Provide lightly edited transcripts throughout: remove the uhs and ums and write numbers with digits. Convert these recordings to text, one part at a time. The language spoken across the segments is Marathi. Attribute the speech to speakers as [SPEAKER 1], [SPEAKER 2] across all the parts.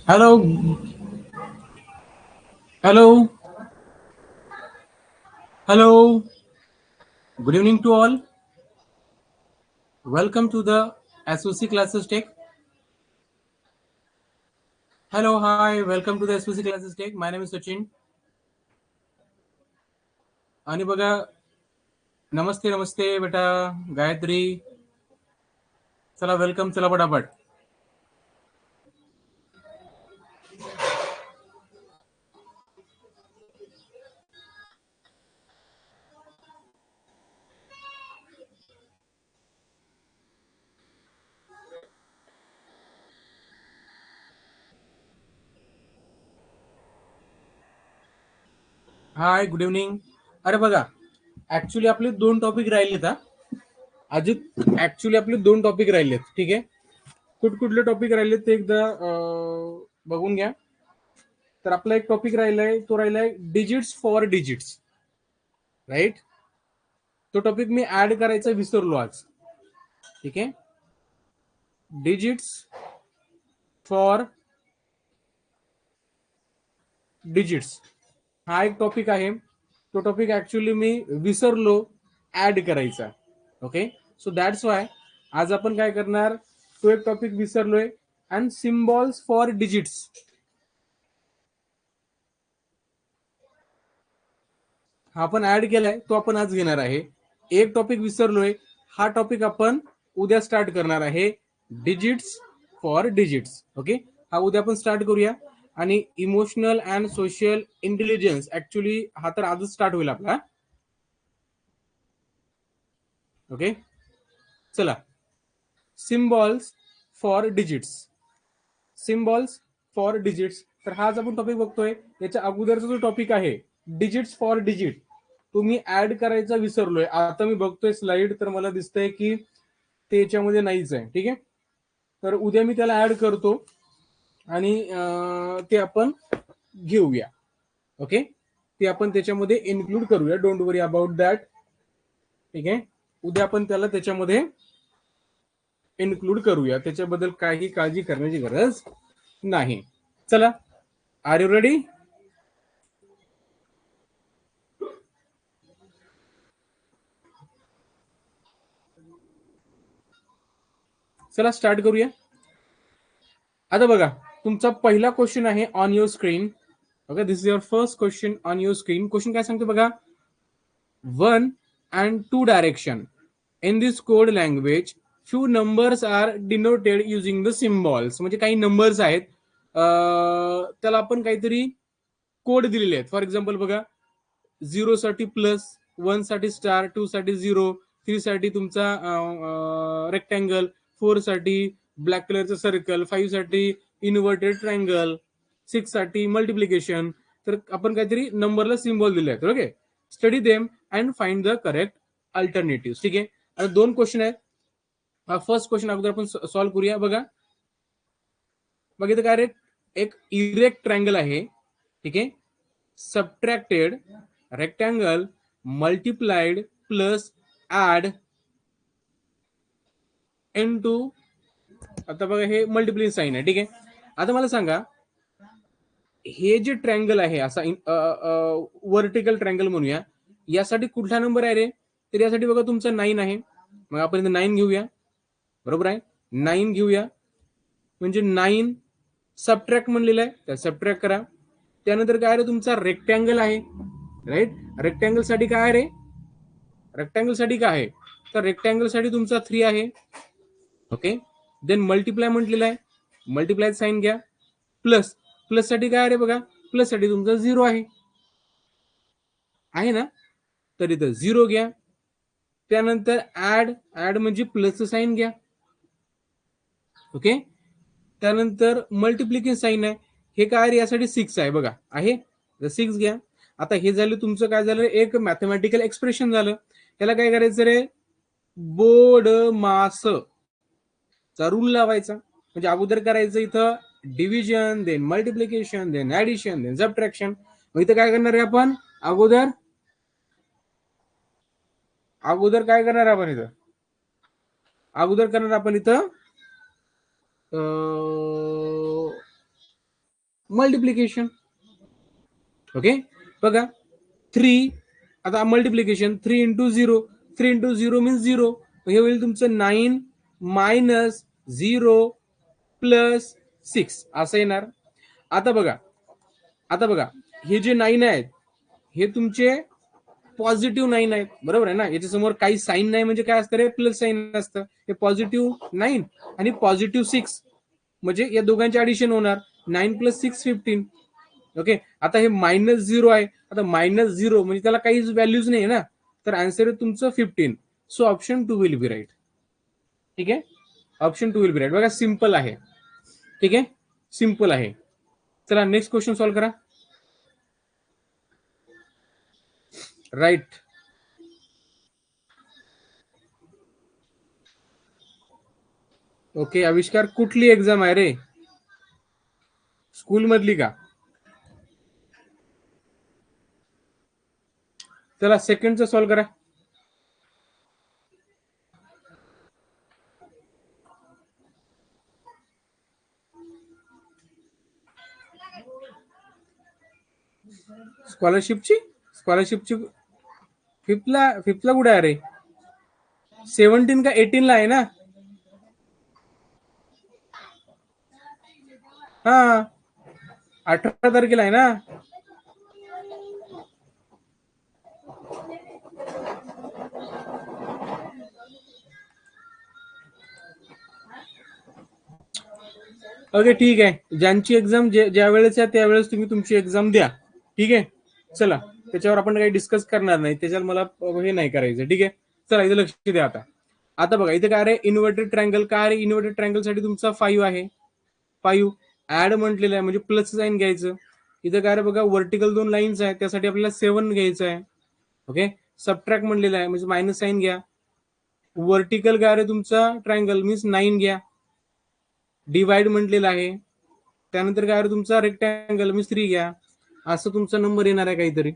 [SPEAKER 1] Hello, hello, hello. Good evening to all. Welcome to the SOC Classes Tech. Hello, hi. Welcome to the SOC Classes Tech. My name is Sachin. आणि बघा, नमस्ते नमस्ते बेटा गायत्री. चला वेलकम, चला पटापट. हाय, गुड इव्हनिंग. अरे बघा, ऍक्च्युली आपले दोन टॉपिक राहिलेत. अजित ऍक्च्युली आपले दोन टॉपिक राहिलेत. ठीक आहे, कुठले टॉपिक राहिलेत ते एकदा बघून घ्या. तर आपला एक टॉपिक राहिलाय, तो राहिलाय डिजिट्स फॉर डिजिट्स. राईट. तो टॉपिक मी ऍड करायचा विसरलो आज. ठीक आहे, डिजिट्स फॉर डिजिट्स हा एक टॉपिक आहे. तो टॉपिक ऍक्च्युली मी विसरलो ऍड करायचा. ओके, सो दॅट्स वाय आज आपण काय करणार, तो एक टॉपिक विसरलोय. अँड सिम्बॉल्स फॉर डिजिट्स हा आपण ऍड केलाय, तो आपण आज घेणार आहे. एक टॉपिक विसरलोय, हा टॉपिक आपण उद्या स्टार्ट करणार आहे. Digits for digits. ओके, हा उद्या आपण स्टार्ट करूया. आणि emotional and social intelligence actually हा तर आजच स्टार्ट होईल आपला. ओके, चला. Symbols for digits. Symbols for digits, तर हाच आपण टॉपिक बघतोय. याच्या अगोदरचा जो टॉपिक आहे डिजिट्स फॉर डिजिट, तो मी ऍड करायचा विसरलोय. आता मी बघतोय स्लाइड, तर मला दिसतंय की ते याच्यामध्ये नाहीच आहे. ठीक आहे, तर उद्या मी त्याला ऍड करतो आणि ते आपण घेऊया. ओके, ते आपण त्याच्यामध्ये इन्क्लूड करूया. Don't worry about that. ठीक आहे, उद्या आपण त्याला त्याच्यामध्ये इन्क्लूड करूया. त्याच्याबद्दल काही काळजी करण्याची गरज नाही. चला, आर यू रेडी? चला स्टार्ट करूया. आता बघा, तुमचा पहिला क्वेश्चन आहे on your screen. Okay, this is your first question on your screen. Question काय सांगतो बघा. 1 and 2 direction in this code language few numbers are denoted using the symbols. म्हणजे काही नंबर्स आहेत, त्याला आपण काहीतरी कोड दिलेले आहेत. फॉर एक्झाम्पल बघा, 0 साठी प्लस, 1 साठी स्टार, 2 साठी 0, 3 साठी तुमचा रेक्टँगल, 4 साठी ब्लॅक कलरचं सर्कल, 5 साठी इन्व्हर्टेड ट्रायंगल, 6 साठी मल्टिप्लिकेशन. तर आपण काहीतरी नंबरला सिम्बॉल दिले आहेत. Okay, study them and find the correct alternative. ठीक आहे, आता दोन क्वेश्चन आहेत. फर्स्ट क्वेश्चन अगोदर आपण सॉल्व्ह करूया. बघा, बघितलं काय रे, एक इरेक्ट ट्रायंगल आहे. ठीक आहे, subtracted rectangle multiplied plus add into. आता बघा, हे मल्टिप्लिकेशन साइन आहे. ठीक आहे, आता मला सांगा, हे जे ट्रायंगल आहे असा वर्टिकल ट्रायंगल म्हणूया, यासाठी कुठला नंबर आहे रे? तर यासाठी बघा तुमचा 9 आहे. मग आपण इथे 9 घेऊया. बरोबर आहे, 9 घेऊया. म्हणजे 9 सबट्रॅक्ट म्हणलेलं आहे, त्या सबट्रॅक्ट करा. त्यानंतर काय रे, तुमचा रेक्टँगल आहे. राईट, रेक्टँगल साठी काय रे, रेक्टँगल साठी काय आहे, तर रेक्टँगल साठी तुमचा 3 आहे. ओके, देन मल्टिप्लाय म्हटलेलं आहे, मल्टिप्लाय साईन घ्या. प्लस, प्लस साठी काय रे बघा, प्लस साठी तुमचा 0 आहे ना, तर इथं 0 घ्या. त्यानंतर ऍड, ऍड म्हणजे प्लसचं साईन घ्या. ओके, त्यानंतर मल्टिप्लिकेशन साईन आहे. हे काय रे, यासाठी 6 आहे बघा, आहे 6 घ्या. आता हे झालं तुमचं, काय झालं, एक मॅथमॅटिकल एक्सप्रेशन झालं. याला काय करायचं रे, बोर्ड मास चा रूल लावायचा. म्हणजे अगोदर करायचं इथं division, then multiplication, then addition, then subtraction. मग इथं काय करणार आहे आपण, अगोदर अगोदर काय करणार आपण इथं, अगोदर करणार आपण इथं मल्टिप्लिकेशन. ओके, बघा 3, आता मल्टिप्लिकेशन 3 इंटू 0, 3 इंटू 0 मीन्स 0, हे होईल तुमचं 9 मायनस 0 प्लस 6 असं येणार. आता बघा हे जे 9 आहेत हे तुमचे पॉझिटिव्ह 9 आहेत, बरोबर आहे ना. याच्यासमोर काही साईन नाही म्हणजे काय असतं रे, प्लस साईन असतं. हे पॉझिटिव्ह 9 आणि पॉझिटिव्ह 6 म्हणजे या दोघांचे ऍडिशन होणार. 9 प्लस 6 15. ओके, आता हे -0 आहे. आता -0 म्हणजे त्याला काहीच व्हॅल्यूज नाही ना, तर आन्सर आहे तुमचं 15. So option 2 will be right. ठीक आहे, ऑप्शन 2 विल बी राईट. बघा सिंपल आहे. ठीक आहे, सिंपल आहे. चला नेक्स्ट क्वेश्चन सॉल्व्ह करा. राईट. ओके, आविष्कार कुठली एक्झाम आहे रे, स्कूल मधली का? चला सेकंडचं सॉल्व्ह करा. स्कॉलरशिपची फिफ्थला कुठे आहे रे? 17 का 18 ला आहे ना? हा, 18 तारखेला आहे ना. ओके ठीक आहे, ज्यांची एक्झाम ज्या वेळेस आहे त्यावेळेस तुम्ही तुमची एक्झाम द्या. ठीक आहे, चला त्याच्यावर आपण काही डिस्कस करणार नाही, त्याच्यावर मला हे नाही करायचं. ठीक आहे, चला इथे लक्ष द्या. आता आता बघा इथे काय रे, इन्व्हर्टेड ट्रायंगल. काय रे, इन्व्हर्टेड ट्रायंगल साठी तुमचा 5 आहे. 5 ऍड म्हटलेलं आहे म्हणजे प्लस साईन घ्यायचं. इथं काय रे बघा, व्हर्टिकल 2 लाईन्स आहेत त्यासाठी आपल्याला 7 घ्यायचं आहे. ओके, सबट्रॅक्ट म्हणलेलं आहे म्हणजे मायनस साईन घ्या. व्हर्टिकल काय रे तुमचा ट्रायंगल मीन्स 9 घ्या. डिवाइड म्हटलेलं आहे, त्यानंतर काय तुमचा रेक्टँगल मीन्स 3 घ्या. असं तुमचा नंबर येणार आहे काहीतरी.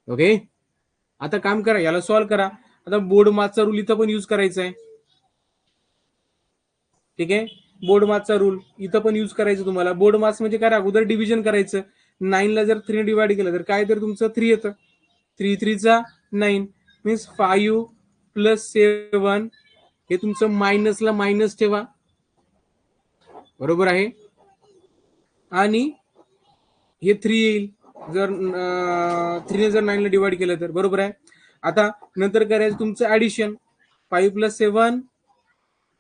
[SPEAKER 1] ओके, आता काम करा, याला सॉल्व्ह करा. आता बोर्ड मार्कचा रूल इथं पण यूज करायचा आहे. ठीक आहे, बोर्ड मार्कचा रूल इथं पण यूज करायचं तुम्हाला. बोर्ड मार्क्स म्हणजे काय, अगोदर डिव्हिजन करायचं. 9 ला जर 3 डिवाइड केलं तर काय, तर तुमचं 3 येतं. 3 3 चा 9 मीन्स 5 प्लस 7. हे तुमचं मायनसला मायनस ठेवा, बरोबर आहे. आणि हे 3 येईल जर 3 ने जर 9 ला डिवाइड केलं तर, बरोबर आहे. आता नंतर करायचं तुमचं ऍडिशन. 5 plus 7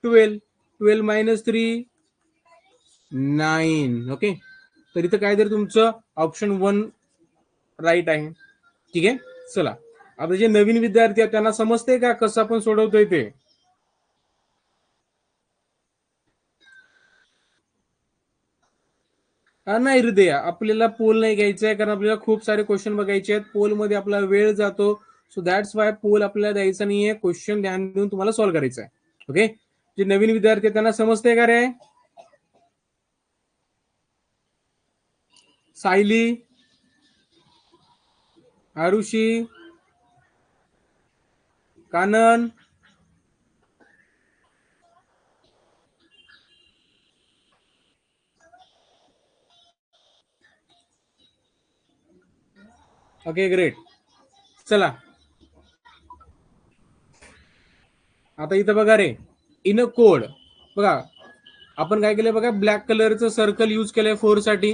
[SPEAKER 1] 12, 12 minus 3 9. ओके, तर इथं काय, तर तुमचं ऑप्शन 1 राईट आहे. ठीक आहे, चला आता जे नवीन विद्यार्थी आहेत त्यांना समजते का कसं आपण सोडवतोय ते? नाही हृदय, आपल्याला पोल नाही घ्यायचं आहे, कारण आपल्याला खूप सारे क्वेश्चन बघायचे आहेत. पोलमध्ये आपला वेळ जातो. सो दॅट्स वाय पोल आपल्याला द्यायचा नाहीये. क्वेश्चन ध्यान देऊन तुम्हाला सॉल्व्ह करायचं आहे. ओके, जे नवीन विद्यार्थी आहेत त्यांना समजते का रे? Sayali, Arushi, Kanan, okay great. चला आता इथं बघा रे, इन अ कोड बघा, आपण काय केलंय बघा, ब्लॅक कलरचं सर्कल यूज केलंय 4 साठी,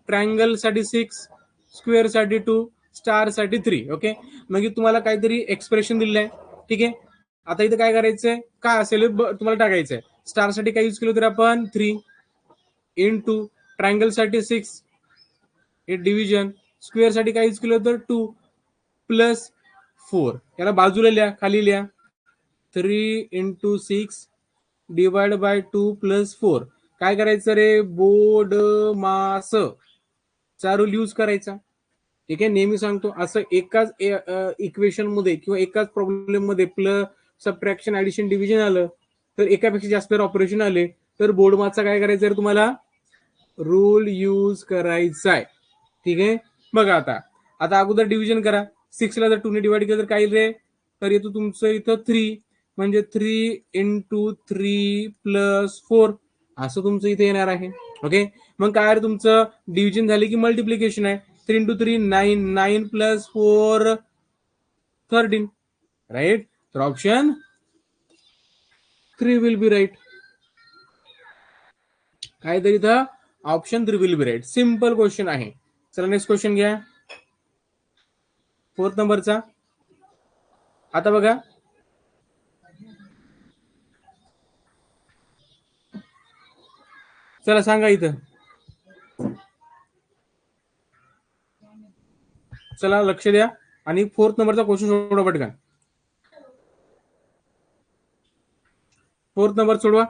[SPEAKER 1] ट्रायंगल साठी 6, स्क्वेअर साठी 2, स्टार साठी 3. ओके, म्हणजे तुम्हाला काहीतरी एक्सप्रेशन दिलेलं आहे. ठीक आहे, आता इथं काय करायचंय, काय असेल तुम्हाला टाकायचंय. स्टार साठी काय यूज केलं तर आपण 3 इंटू, ट्रायंगल साठी 6 हे डिव्हिजन, स्क्वेअर साठी काय यूज केलं तर 2 प्लस 4. याला बाजूला लिहा, खाली लिहा. 3 इंटू 6 डिवाइड बाय 2 प्लस 4. काय करायचं रे, बोर्ड मास चा रूल यूज करायचा. ठीक आहे, नेहमी सांगतो असं एकाच इक्वेशन मध्ये किंवा एकाच प्रॉब्लेम मध्ये प्लस, सबट्रॅक्शन, ऍडिशन, डिव्हिजन आलं तर, एकापेक्षा जास्त ऑपरेशन आले तर बोर्ड मासचा काय करायचं रे तुम्हाला, रूल यूज करायचा आहे. ठीक आहे, बघा आता आता अगोदर डिव्हिजन करा. 6 ला जर 2 ने डिवाइड केलं तर काय रे, तर येतो तुमचं इथं 3 म्हणजे 3 इंटू 3 प्लस 4. असं तुमचं इथे येणार आहे. ओके, मग काय तुमचं डिव्हिजन झाली की मल्टिप्लिकेशन आहे. 3 into 3 9, 9 plus 4 13, राईट. तर ऑप्शन 3 विल बी राईट. काय तर इथं option 3 will be right. Simple question आहे. चला नेक्स्ट क्वेश्चन घ्या, 4th नंबरचा. आता बघा, चला सांगा इथं, चला लक्ष द्या आणि 4th नंबरचा क्वेश्चन सोडवा पटकन. 4th नंबर सोडवा.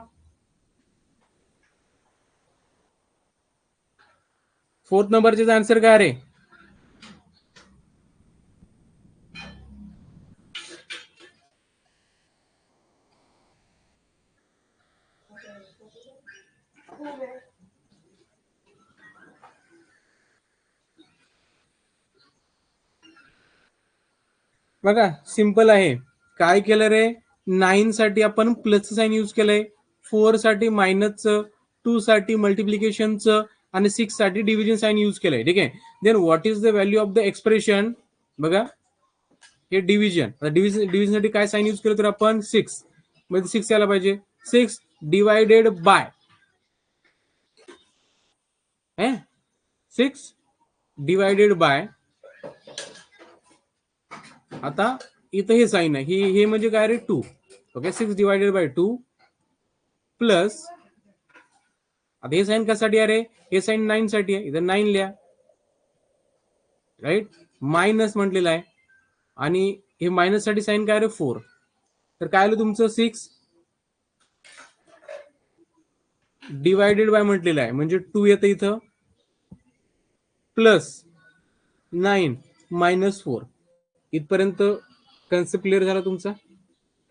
[SPEAKER 1] 4th नंबरचे आन्सर काय रे? बघा सिंपल आहे. काय केलं रे, 9 साठी आपण प्लस साइन यूज केलंय, 4 साठी मायनसचं, 2 साठी मल्टिप्लिकेशनचं आणि 6 साठी डिव्हिजन साइन यूज केलंय. ठीक आहे. Then what is the value of the expression? बघा हे डिव्हिजन, डिव्हिजन साठी काय साइन यूज केलं तर आपण 6 मध्ये 6 यायला पाहिजे. 6 डिवायडेड बाय 6 डिवायडेड बाय, आता इथं हे साइन आहे, हे म्हणजे काय रे 2. ओके, 6 डिवायडेड बाय 2 प्लस, आता हे साइन कशासाठी आहे रे? हे साइन 9 साठी आहे, इथं 9 लिहा, राईट. मायनस म्हटलेलं आहे आणि हे मायनस साठी साइन काय रे 4. तर काय आलं तुमचं 6 डिवायडेड बाय म्हटलेलं आहे म्हणजे 2 येतं इथं, प्लस 9 मायनस 4. इथपर्यंत कन्सेप्ट क्लिअर झाला तुमचा,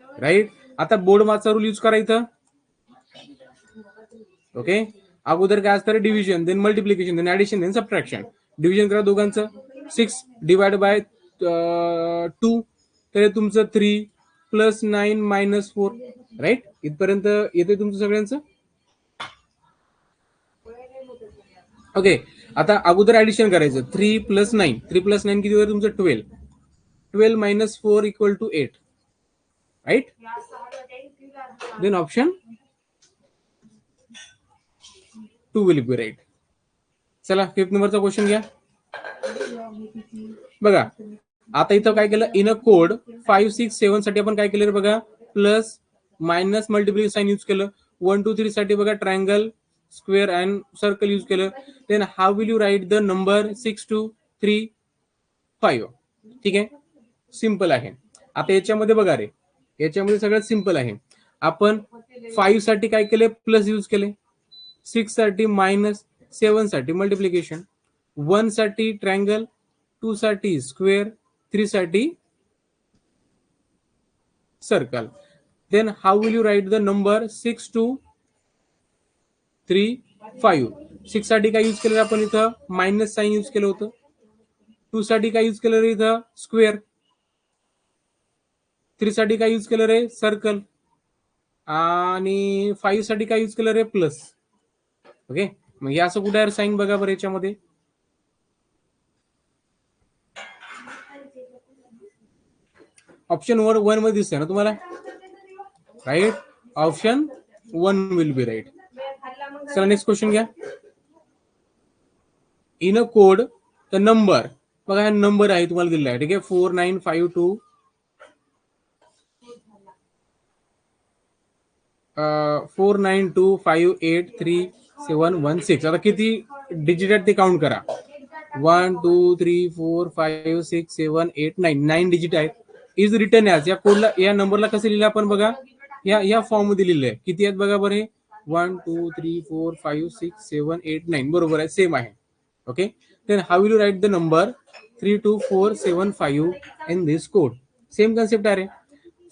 [SPEAKER 1] राईट. आता बोर्ड मागचा रूल यूज करा इथं. ओके, अगोदर काय असतं division, then multiplication, then addition, then subtraction. Division करा दोघांचं. 6 डिवाइड बाय 2, तर तुमचं 3 प्लस 9 मायनस 4, राईट. इथपर्यंत येते तुमचं सगळ्यांचं. ओके, आता अगोदर ऍडिशन करायचं. 3 प्लस 9, 3 प्लस 9 किती होतं तुमचं 12. 12 minus 4 equal to 8, right. Then option 2 will be right. चला 5th नंबरचा क्वेश्चन घ्या. बघा आता इथं काय केलं, इन अ कोड 5, 6, 7 साठी आपण काय केलं बघा, plus minus multiplication sign use केलं. 1, 2, 3 साठी बघा triangle, square and circle use केलं. Then how will you write the number 6, 2, 3, 5? ठीक आहे, सिंपल आहे. आता याच्यामध्ये बघा रे, याच्यामध्ये सगळ्यात सिंपल आहे. आपण 5 साठी काय केले, प्लस यूज केले, 6 साठी मायनस, 7 साठी मल्टिप्लिकेशन, 1 साठी ट्रायंगल, 2 साठी स्क्वेअर, 3 साठी circle. Then how will you write the number 6, 2, 3, 5? 6 साठी काय यूज केलं आपण इथं, मायनस साइन यूज केलं होतं. 2 साठी काय यूज केलं रे इथं, स्क्वेअर. 3 साठी काय यूज केलं रे, सर्कल. आणि 5 साठी काय यूज केलं रे, प्लस. ओके, मग हे असं कुठे आहे साइन बघा बरं याच्यामध्ये. ऑप्शन 1 मध्ये दिसतंय ना तुम्हाला, right. Option 1 will be right. चला नेक्स्ट क्वेश्चन घ्या. In a code the number, बघा हा नंबर आहे तुम्हाला दिलेला आहे. ठीक आहे, 4952 492583716. आता किती डिजिट आहेत ते काउंट करा. 1, 2, 3, 4, 5, 6, 7, 8, 9. 9 डिजिट आहेत. इज रिटर्न ॲज, या कोडला, या नंबरला कसं लिहिलं आपण बघा, या फॉर्म मध्ये लिहिलं आहे. किती आहेत बघा बरं, 1, 2, 3, 4, 5, 6, 7, 8, 9. बरोबर आहे, सेम आहे. Okay, then how will you write the number 32475 in this code? Same concept आहे.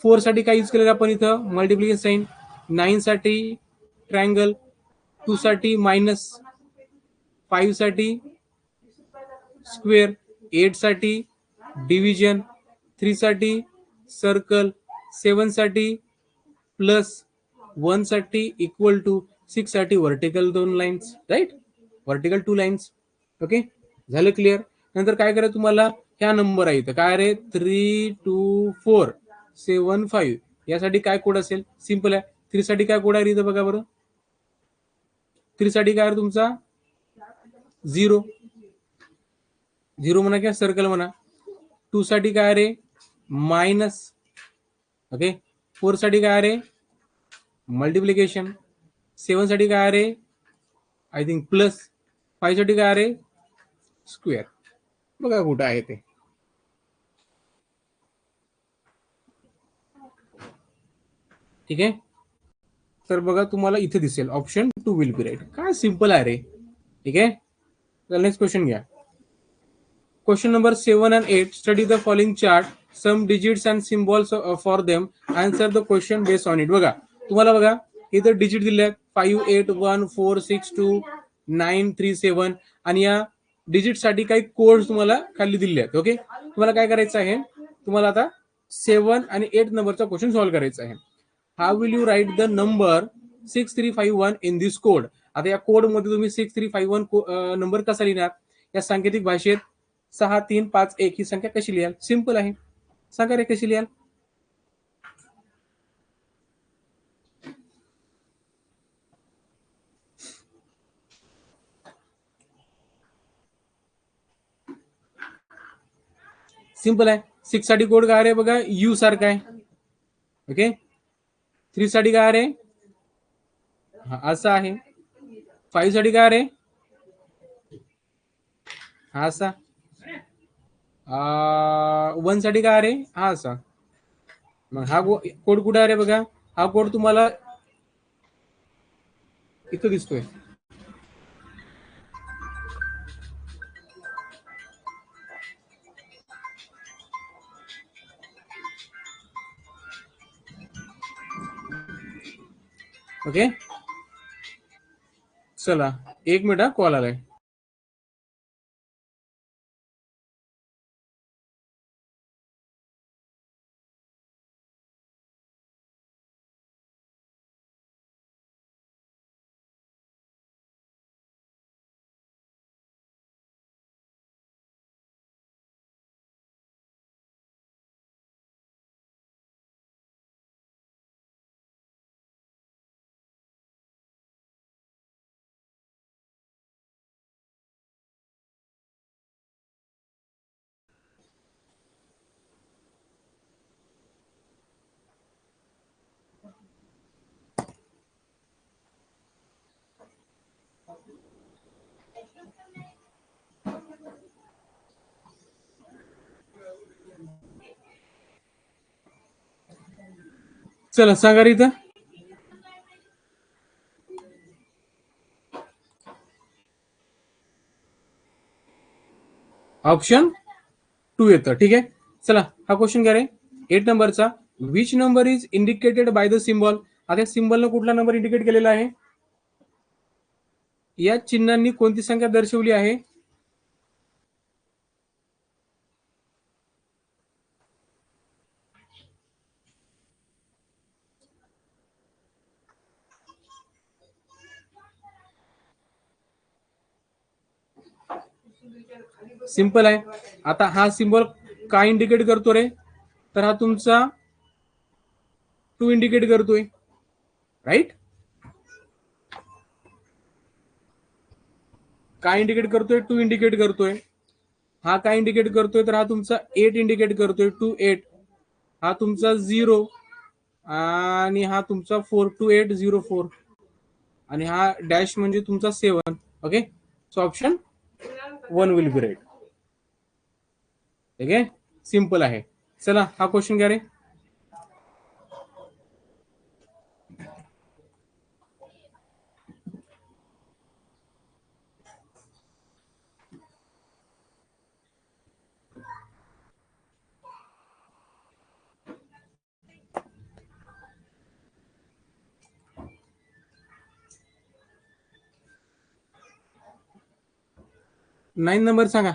[SPEAKER 1] 4 साठी काय यूज केलेलं आपण इथं, मल्टिप्लिकेशन साइन. 9 साठी ट्रायंगल, 2 साठी मायनस, 5 साठी स्क्वेअर, 8 साठी डिव्हिजन, 3 साठी सर्कल, 7 साठी प्लस, 1 साठी इक्वल टू, 6 साठी vertical 2 lines, right, vertical 2 lines. Okay, झालं क्लिअर. नंतर काय करा तुम्हाला, ह्या नंबर आहे इथं काय रे, 32475 यासाठी काय कोड असेल, सिंपल आहे. 3 साठी काय कोड आहे इथं बघा बरं, 3 साठी काय आहे तुमचा 0 0 म्हणा किंवा सर्कल म्हणा. 2 साठी काय रे मायनस. ओके, 4 साठी काय रे मल्टिप्लिकेशन. 7 साठी काय रे आय थिंक प्लस. 5 साठी काय रे स्क्वेअर. बघा कुठं आहे ते. ठीक आहे, तर बघा तुम्हाला इथे दिसेल ऑप्शन 2 विल बी राईट. काय सिंपल आहे रे. ठीक आहे, तर नेक्स्ट क्वेश्चन घ्या. Question number 7 and 8. Study the following chart. Some digits and symbols for them. Answer the question based on it. बघा तुम्हाला बघा इथं डिजिट दिले आहेत 5814629337 आणि या डिजिट साठी काही कोड तुम्हाला खाली दिले आहेत. ओके, तुम्हाला काय करायचं आहे, तुम्हाला आता 7 आणि 8 नंबरचा क्वेश्चन सॉल्व्ह करायचा आहे. How will you write the number 6351 in this code. आता या कोड मध्ये तुम्ही 6351 नंबर कसा लिहिणार, या सांकेतिक भाषेत 6351 ही संख्या कशी लिहाल, सिंपल आहे. सांगा रे कशी लिहाल. सिंपल आहे. 6 साठी कोड काय रे बघा यू सारखा आहे. ओके, 3 साठी काय रे असं आहे. 5 साठी काय रे हा असा. 1 साठी काय रे हा असा. मग हा कोड कुठे आहे रे बघा, हा कोड तुम्हाला इथं दिसतोय. ओके, चला 1 मिनिट कॉल आलाय. चला सांगा रे इथं ऑप्शन 2 येतं. ठीक आहे, चला हा क्वेश्चन घ्या रे 8 नंबरचा. Which number is indicated by the symbol. आता सिम्बॉलनं कुठला नंबर इंडिकेट केलेला आहे, या चिन्हांनी कोणती संख्या दर्शवली आहे. सिंपल आहे. आता हा सिम्बॉल काय इंडिकेट करतो रे, तर हा तुमचा 2 इंडिकेट करतोय, राईट. काय इंडिकेट करतोय, 2 इंडिकेट करतोय. हा काय इंडिकेट करतोय, तर हा तुमचा 8 इंडिकेट करतोय, 2 8. हा तुमचा 0 आणि हा तुमचा 42804 आणि हा डॅश म्हणजे तुमचा 7. Okay, so option 1 will be right. ठीक आहे, सिंपल आहे. चला हा क्वेश्चन घ्या रे. नाईन नंबर सांगा.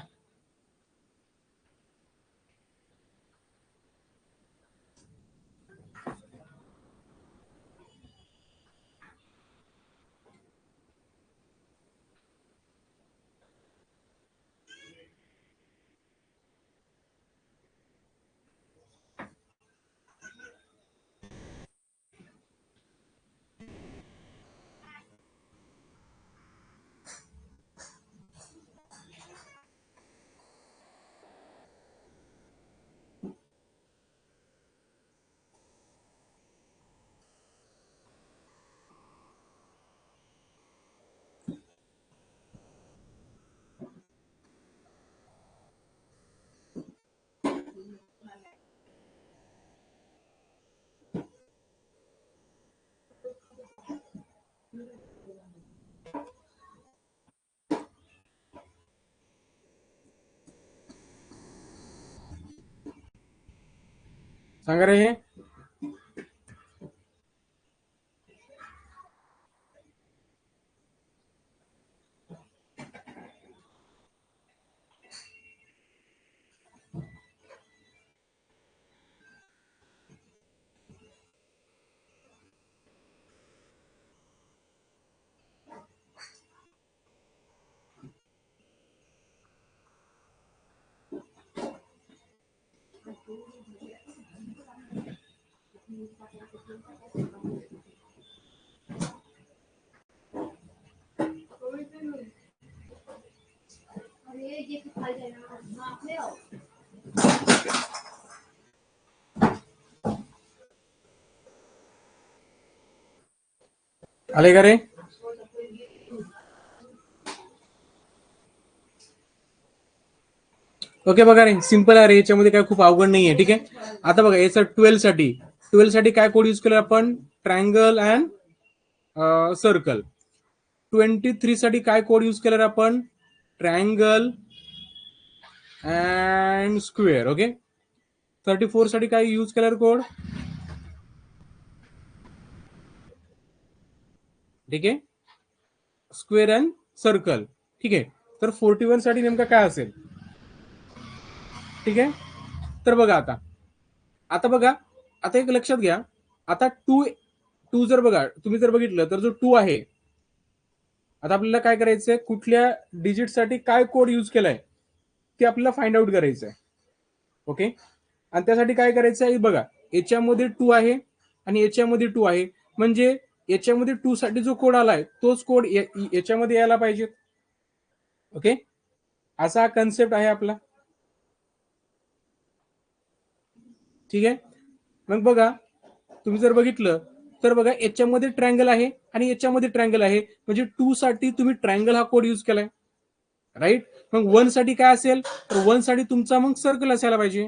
[SPEAKER 1] सांगा रे हे. आले का रे? ओके बघा रे, सिंपल आहे रे, याच्यामध्ये काय खूप अवघड नाहीये. ठीक आहे, आता बघा याचं 12 साठी काय कोड यूज केला आपण? Triangle and circle. 23 साठी काय कोड यूज केला आपण? Triangle and square. ओके, 34 साठी काय यूज केला कोड? ठीक आहे, स्क्वेअर अँड सर्कल. ठीक आहे, तर 41 साठी नेमका काय असेल? ठीक आहे, तर बघा आता आता बघा, आता एक लक्षात घ्या. आता टू जर बघा, तुम्ही जर बघितलं तर जो 2 आहे, आता आपल्याला काय करायचंय, कुठल्या डिजिट साठी काय कोड यूज केलाय ते आपल्याला फाइंड आउट करायचं आहे. ओके, आणि त्यासाठी काय करायचं आहे बघा, याच्यामध्ये 2 आहे आणि याच्यामध्ये 2 आहे, म्हणजे याच्यामध्ये 2 साठी जो कोड आलाय तोच कोड याच्यामध्ये यायला पाहिजे. ओके, असा हा कन्सेप्ट आहे आपला. ठीक आहे, मग बघा तुम्ही जर बघितलं तर बघा, याच्यामध्ये ट्रायंगल आहे आणि याच्यामध्ये ट्रायंगल आहे, म्हणजे 2 साठी तुम्ही ट्रायंगल हा कोड यूज केलाय. राईट, मग 1 साठी काय असेल? तर 1 साठी तुमचा मग सर्कल असायला पाहिजे.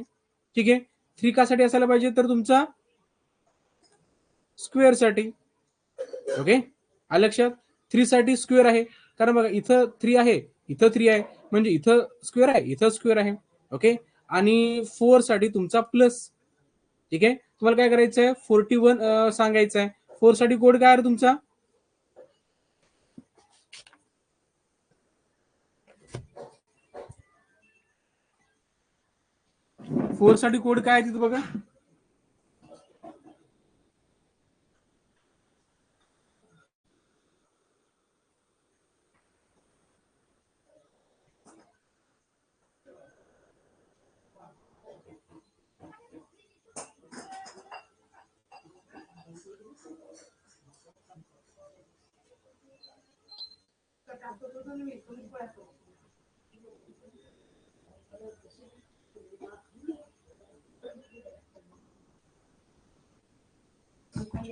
[SPEAKER 1] ठीक आहे, 3 का साठी असायला पाहिजे? तर तुमचा स्क्वेअर साठी. ओके, आलं लक्षात? 3 साठी स्क्वेअर आहे, कारण बघा इथं 3 आहे, इथं 3 आहे, म्हणजे इथं स्क्वेअर आहे, इथं स्क्वेअर आहे. ओके, आणि 4 साठी तुमचा प्लस. ठीक आहे, तुम्हाला काय करायचं आहे? 41 सांगायचं आहे. 4 साठी कोड काय आहे तुमचा? फोर साठी कोड काय आहे तिथं बघा.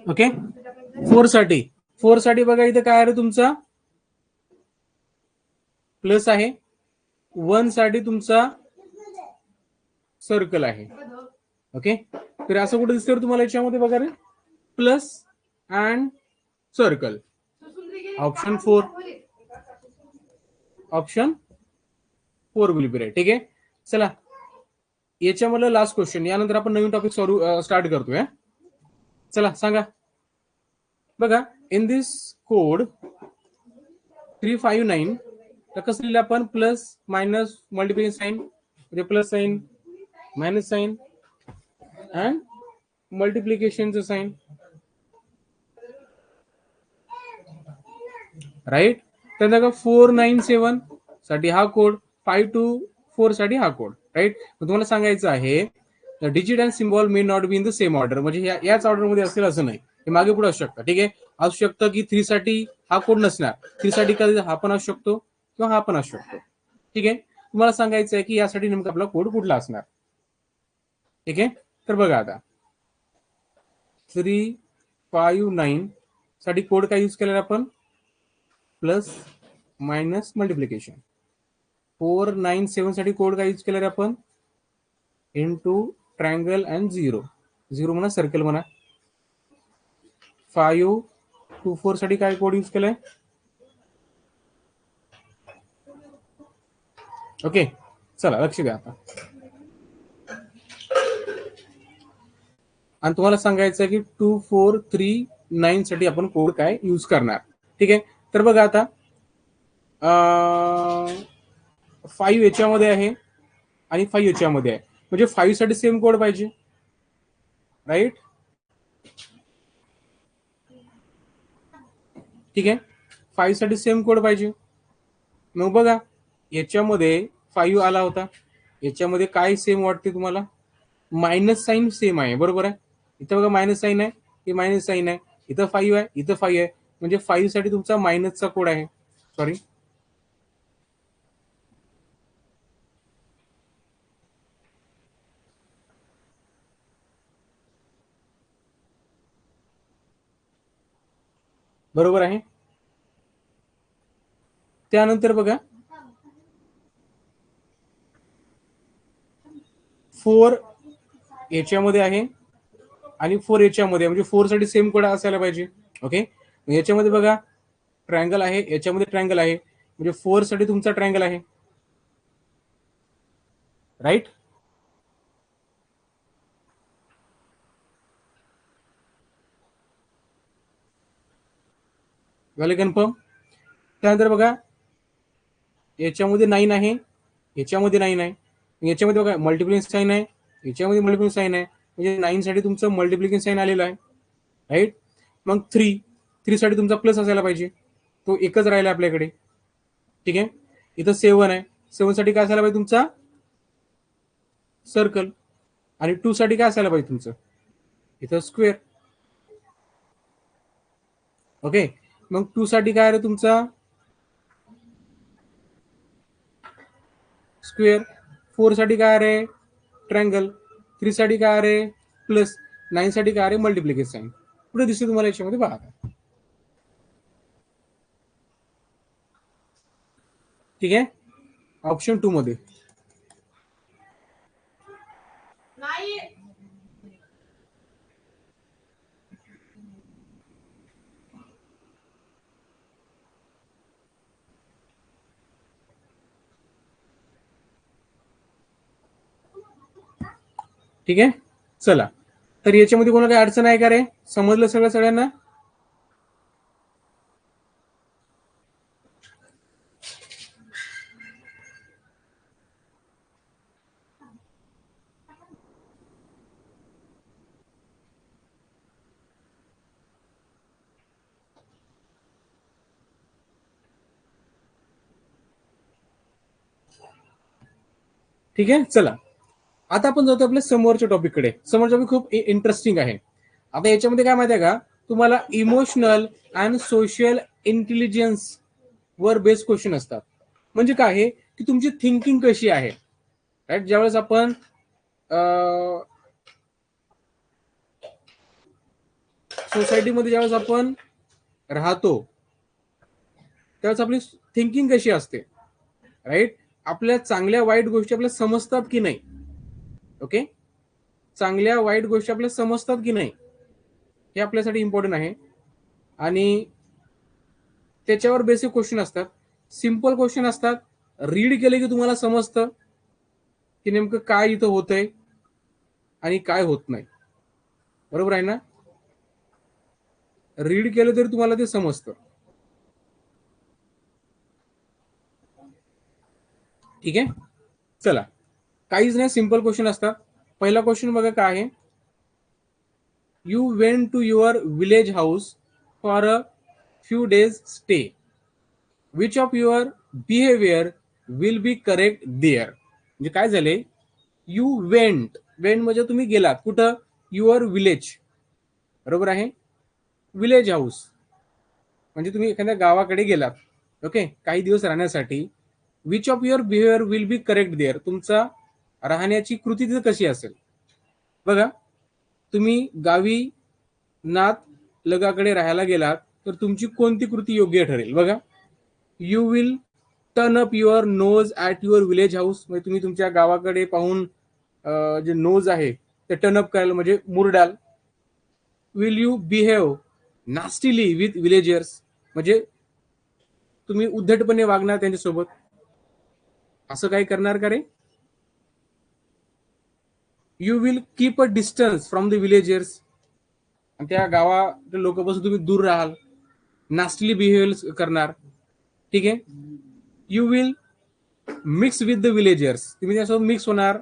[SPEAKER 1] ओके, 4 साठी बघा इथं काय आहे तुमचा? प्लस आहे. 1 साठी तुमचा सर्कल आहे. ओके, तर असं कुठे दिसतं तुम्हाला याच्यामध्ये बघा रे? Plus and circle. Option 4, option 4 will be right. ठीक आहे, चला याच्यामध्ये लास्ट क्वेश्चन, यानंतर आपण नवीन टॉपिक स्टार्ट करतोय. चला सांगा बघा, इन दिस कोड 359 तर कसं लिहिलं आपण? प्लस मायनस मल्टिप्लिकेशन साइन, म्हणजे plus sign, minus sign and मल्टिप्लिकेशनचं साइन. राईट, त्यानंतर 497 साठी हा कोड, 524 साठी हा कोड. राईट, तुम्हाला सांगायचं आहे digit and symbol may not be in the same order, म्हणजे याच ऑर्डरमध्ये असेल असं नाही, हे मागे पुढे असू शकतं. ठीक आहे, असू शकतं की 3 साठी हा कोड नसणार, 3 साठी कधी हा पण असू शकतो किंवा हा पण असू शकतो. ठीक आहे, तुम्हाला सांगायचं आहे की यासाठी नेमका आपला कोड कुठला असणार. ठीक आहे, तर बघा आता 359 साठी कोड काय यूज केलेला आपण? Plus minus multiplication. 497 साठी कोड काय यूज केला रे आपण? Into triangle and zero, zero म्हणा, सर्कल म्हणा. 524 साठी काय कोड यूज केलाय? ओके, चला लक्ष द्या आता. आणि तुम्हाला सांगायचं आहे की 2439 साठी आपण कोड काय यूज करणार. ठीक आहे. तर बघा आता 5 याच्यामध्ये आहे आणि 5 याच्यामध्ये आहे, म्हणजे 5 साठी सेम कोड पाहिजे, राईट. ठीक आहे, 5 साठी सेम कोड पाहिजे. मग बघा याच्यामध्ये 5 आला होता, याच्यामध्ये काय सेम वाटते तुम्हाला? मायनस साईन सेम आहे, बरोबर आहे. इथं बघा मायनस साईन आहे, हे मायनस साईन आहे, इथं 5 आहे, इथं 5 आहे, म्हणजे 5 साठी तुमचा मायनसचा कोड आहे. सॉरी, बरोबर आहे. त्यानंतर बघा 4 याच्यामध्ये आहे आणि 4 याच्यामध्ये, म्हणजे 4 साठी सेम कोड असायला पाहिजे. ओके, याच्यामध्ये बघा ट्रायंगल आहे, याच्यामध्ये ट्रायंगल आहे, म्हणजे 4 साठी तुमचा ट्रायंगल आहे, राईट. झाले कन्फर्म. त्यानंतर बघा याच्यामध्ये 9 आहे, याच्यामध्ये 9 आहे, याच्यामध्ये बघा मल्टिप्लिकेशन साइन आहे, याच्यामध्ये मल्टिप्लिकेशन साइन आहे, म्हणजे 9 साठी तुमचं मल्टिप्लिकेशन साइन आलेलं आहे, राईट. मग 3 साठी तुमचा प्लस असायला पाहिजे, तो एकच राहिला आपल्याकडे. ठीक आहे, इथं 7 आहे, 7 साठी काय असायला पाहिजे तुमचा? सर्कल. आणि 2 साठी काय असायला पाहिजे तुमचं? इथं स्क्वेअर. ओके, मग 2 साठी काय आहे तुमचा? स्क्वेअर. 4 साठी काय आहे? ट्रायंगल. 3 साठी काय आहे? प्लस. 9 साठी काय आहे? Multiplication sign. पुढे दिसते तुम्हाला याच्यामध्ये बघा. ठीक आहे, ऑप्शन 2 मध्ये. ठीक आहे, चला. तर याच्यामध्ये कोणाला काही अडचण आहे का रे? समजलं सगळं सगळ्यांना? ठीक आहे, चला. आता आपण जातो आपल्या समोरच्या टॉपिककडे. समोरचा टॉपिक खूप इंटरेस्टिंग आहे. आता याच्यामध्ये काय माहिती आहे का तुम्हाला? Emotional and social intelligence were based question असतात. म्हणजे काय आहे की तुमची थिंकिंग कशी आहे, राईट. ज्यावेळेस आपण सोसायटीमध्ये ज्यावेळेस आपण राहतो त्यावेळेस आपली थिंकिंग कशी असते, राईट. आपल्या चांगल्या वाईट गोष्टी आपल्याला समजतात की नाही? ओके, चांगल्या वाईट गोष्टी आपल्याला समजतात की नाही हे आपल्यासाठी इम्पॉर्टंट आहे. आणि त्याच्यावर बेसिक क्वेश्चन असतात, सिंपल क्वेश्चन असतात. रीड केले की तुम्हाला समजतं की नेमकं काय इथं होतंय आणि काय होत नाही, बरोबर आहे ना? रीड केलं तरी तुम्हाला ते समजतं. ठीक आहे, चला. काहीच नाही, सिंपल क्वेश्चन असतात. पहिला क्वेश्चन बघा काय आहे. You went to your village house for a few days stay. Which of your behaviour will be correct there. म्हणजे काय झाले? यू वेंट, वेंट म्हणजे तुम्ही गेलात कुठं? युअर विलेज, बरोबर आहे. विलेज हाऊस म्हणजे तुम्ही एखाद्या गावाकडे गेलात, ओके, काही दिवस राहण्यासाठी. Which of your behaviour will be correct there, तुमचा राहण्याची कृती तिथे कशी असेल. बघा, तुम्ही गावी नात लगाकडे राहायला गेलात तर तुमची कोणती कृती योग्य ठरेल? बघा, you will turn up your nose at your village house, म्हणजे तुम्ही तुमच्या गावाकडे पाहून जे नोज आहे ते टर्न अप करायला, म्हणजे मुरडाल. Will you behave nastily with villagers, म्हणजे तुम्ही उद्धटपणे वागणार त्यांच्यासोबत, असं काही करणार का रे? You will keep a distance from the villagers, त्या गावाच्या लोकांपासून तुम्ही दूर राहाल, नास्टली बिहेव्ह करणार. ठीक आहे. You will mix with the villagers, तुम्ही त्यासोबत मिक्स होणार.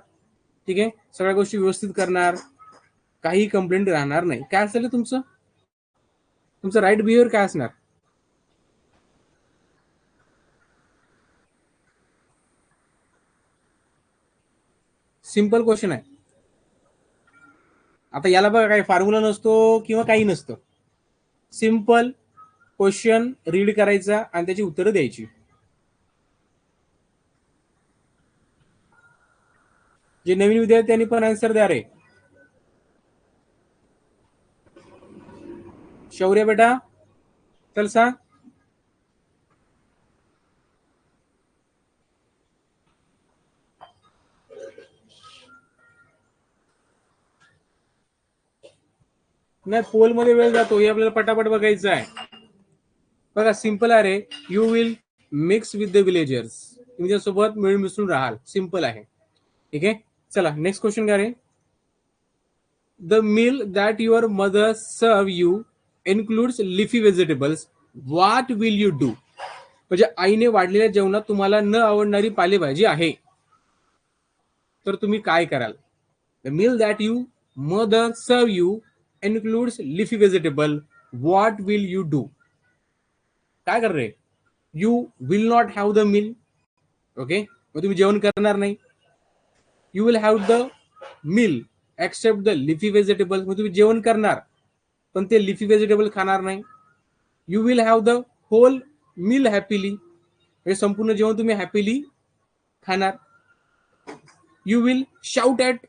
[SPEAKER 1] ठीक आहे. सगळ्या गोष्टी व्यवस्थित करणार, काही कंप्लेंट राहणार नाही. काय असेल तुमचं तुमचं राईट बिहेवियर काय असणार? सिंपल क्वेश्चन आहे. आता याला बघा, काही फॉर्म्युला नसतो किंवा काही नसतं. सिंपल क्वेश्चन रीड करायचा आणि त्याची उत्तरं द्यायची. जे नवीन विद्यार्थ्यांनी पण आन्सर द्या रे. शौर्य बेटा चल सांग. नाही, पोल मध्ये वेळ जातो, हे आपल्याला पटापट बघायचं आहे. बघा सिंपल आहे रे. You will mix with the villagers, तुम्ही त्यासोबत मिळून मिसळून राहाल. सिंपल आहे. ठीक आहे. चला नेक्स्ट क्वेश्चन काय रे. The meal that your mother serve you includes leafy vegetables, what will you do? म्हणजे आईने वाढलेल्या जेवणात तुम्हाला न आवडणारी पालेभाजी आहे, तर तुम्ही काय कराल? The meal that you mother serve you includes leafy vegetable, what will you do? काय कर रे? You will not have the meal. Okay, मग तुम्ही जेवण करणार नाही. You will have the meal except the leafy vegetable, मग तुम्ही जेवण करणार पण ते लिफी व्हेजिटेबल खाणार नाही. You will have the whole meal happily, म्हणजे संपूर्ण जेवण तुम्ही हॅपीली खाणार. You will shout at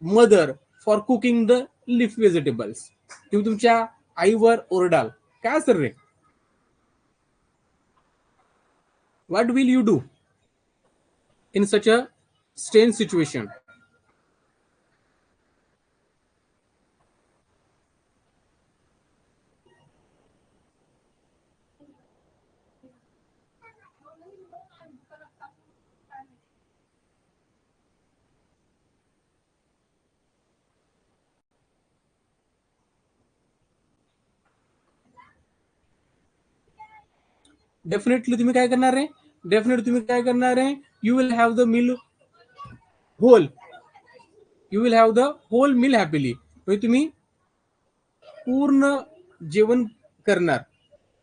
[SPEAKER 1] mother for cooking the leaf vegetables, तुम्ही तुमच्या आईवर ओरडाल. काय सर रे? What will you do in such a strange situation? Definitely तुम्ही काय करणार आहे? डेफिनेटली तुम्ही काय करणार आहे? You will have the meal whole, you will have the whole meal happily, म्हणजे तुम्ही पूर्ण जेवण करणार.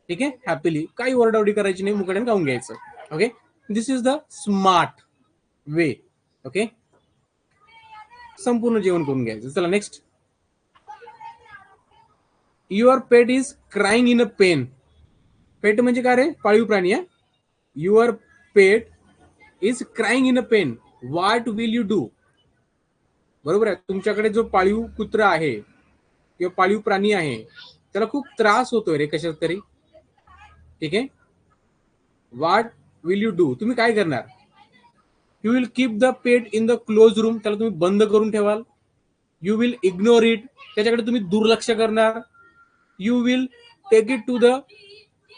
[SPEAKER 1] ठीक आहे, हॅपीली, काही ओरडाओरडी करायची नाही, मुकाट्याने खाऊन घ्यायचं. Okay, this is the smart way. Okay, संपूर्ण जेवण करून घ्यायचं. चला next. Your pet is crying in a pain. Pet म्हणजे काय रे? पाळीव प्राणी आहे. Your pet is crying in a pain, what will you do? बरोबर आहे. तुमच्याकडे जो पाळीव कुत्रा आहे किंवा पाळीव प्राणी आहे, त्याला खूप त्रास होतोय रे कशात तरी. ठीक आहे, व्हॉट विल यू डू, तुम्ही काय करणार? You will keep the pet in the close room, त्याला तुम्ही बंद करून ठेवाल. यू विल इग्नोर इट, त्याच्याकडे तुम्ही दुर्लक्ष करणार. You will take it to the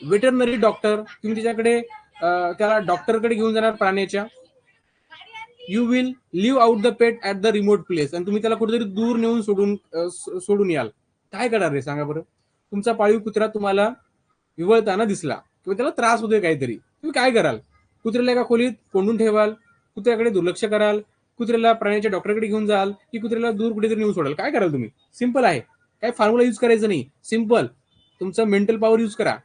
[SPEAKER 1] veterinary doctor, तुम्ही त्याच्याकडे त्याला डॉक्टरकडे घेऊन जाणार प्राण्याच्या. You will leave out the pet at the remote place, आणि तुम्ही त्याला कुठेतरी दूर नेऊन सोडून याल. काय करणार रे सांगा बरं? तुमचा पाळीव कुत्रा तुम्हाला विवळताना दिसला किंवा त्याला त्रास होतोय काहीतरी, तुम्ही काय कराल? कुत्र्याला एका खोलीत कोंडून ठेवाल, कुत्र्याकडे दुर्लक्ष कराल, कुत्र्याला प्राण्याच्या डॉक्टरकडे घेऊन जाल, की कुत्र्याला दूर कुठेतरी नेऊन सोडाल? काय कराल तुम्ही? सिंपल आहे. काय फॉर्म्युला युज करायचं नाही. सिंपल, तुमचा मेंटल पॉवर युज करा.